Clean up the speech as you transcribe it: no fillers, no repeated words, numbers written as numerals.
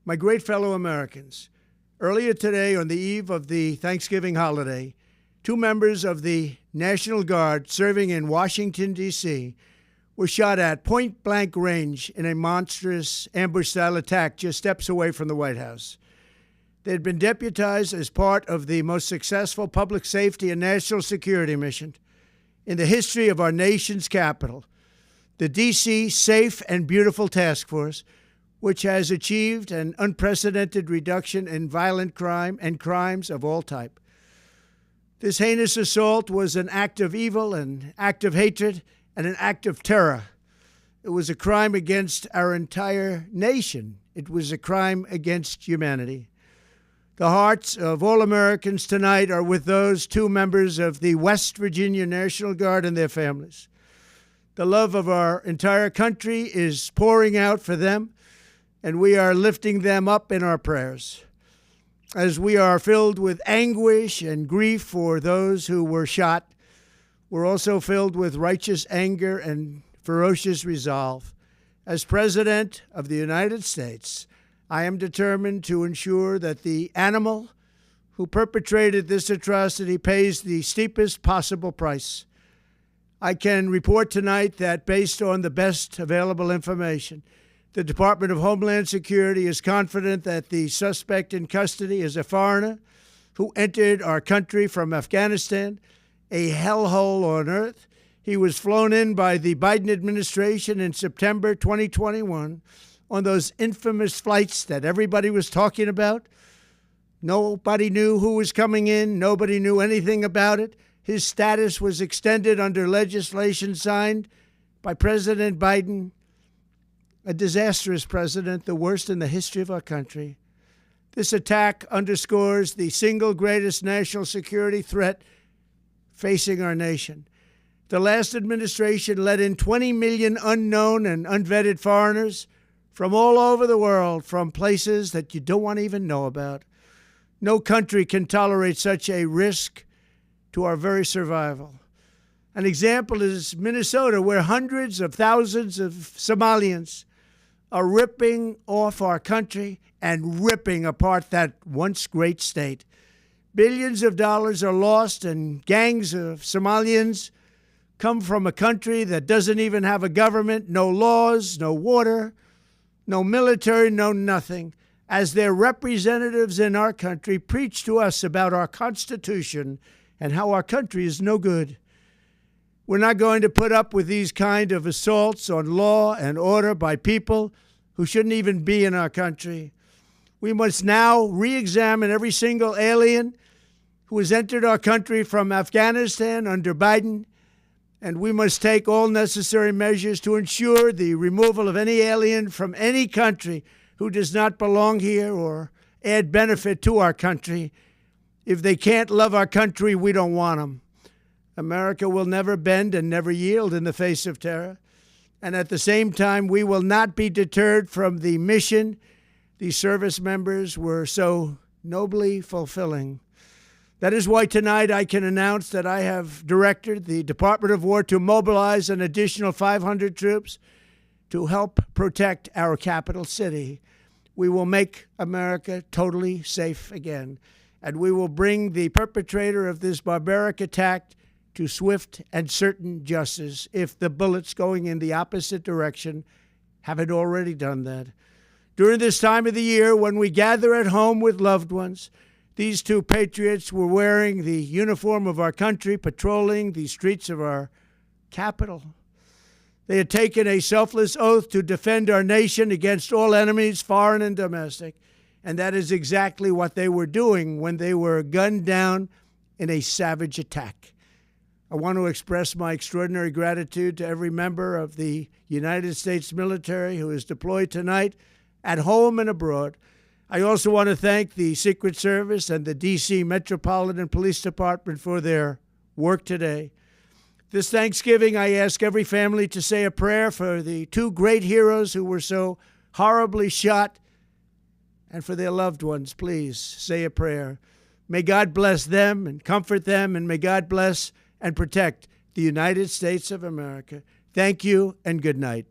My great fellow Americans, earlier today, on the eve of the Thanksgiving holiday, two members of the National Guard serving in Washington, D.C., were shot at point-blank range in a monstrous ambush-style attack just steps away from the White House. They had been deputized as part of the most successful public safety and national security mission in the history of our nation's capital, the D.C. Safe and Beautiful Task Force, which has achieved an unprecedented reduction in violent crime and crimes of all type. This heinous assault was an act of evil, an act of hatred, and an act of terror. It was a crime against our entire nation. It was a crime against humanity. The hearts of all Americans tonight are with those two members of the West Virginia National Guard and their families. The love of our entire country is pouring out for them, and we are lifting them up in our prayers. As we are filled with anguish and grief for those who were shot, we're also filled with righteous anger and ferocious resolve. As President of the United States, I am determined to ensure that the animal who perpetrated this atrocity pays the steepest possible price. I can report tonight that based on the best available information, the Department of Homeland Security is confident that the suspect in custody is a foreigner who entered our country from Afghanistan, a hellhole on earth. He was flown in by the Biden administration in September 2021 on those infamous flights that everybody was talking about. Nobody knew who was coming in. Nobody knew anything about it. His status was extended under legislation signed by President Biden, a disastrous president, the worst in the history of our country. This attack underscores the single greatest national security threat facing our nation. The last administration let in 20 million unknown and unvetted foreigners from all over the world, from places that you don't want to even know about. No country can tolerate such a risk to our very survival. An example is Minnesota, where hundreds of thousands of Somalians are ripping off our country and ripping apart that once great state. Billions of dollars are lost, and gangs of Somalians come from a country that doesn't even have a government, no laws, no water, no military, no nothing. As their representatives in our country preach to us about our Constitution and how our country is no good. We're not going to put up with these kind of assaults on law and order by people who shouldn't even be in our country. We must now re-examine every single alien who has entered our country from Afghanistan under Biden, and we must take all necessary measures to ensure the removal of any alien from any country who does not belong here or add benefit to our country. If they can't love our country, we don't want them. America will never bend and never yield in the face of terror. And at the same time, we will not be deterred from the mission these service members were so nobly fulfilling. That is why tonight I can announce that I have directed the Department of War to mobilize an additional 500 troops to help protect our capital city. We will make America totally safe again, and we will bring the perpetrator of this barbaric attack to swift and certain justice if the bullets going in the opposite direction haven't already done that. During this time of the year, when we gather at home with loved ones, these two patriots were wearing the uniform of our country, patrolling the streets of our capital. They had taken a selfless oath to defend our nation against all enemies, foreign and domestic, and that is exactly what they were doing when they were gunned down in a savage attack. I want to express my extraordinary gratitude to every member of the United States military who is deployed tonight, at home and abroad. I also want to thank the Secret Service and the D.C. Metropolitan Police Department for their work today. This Thanksgiving, I ask every family to say a prayer for the two great heroes who were so horribly shot, and for their loved ones. Please say a prayer. May God bless them and comfort them, and may God bless and protect the United States of America. Thank you and good night.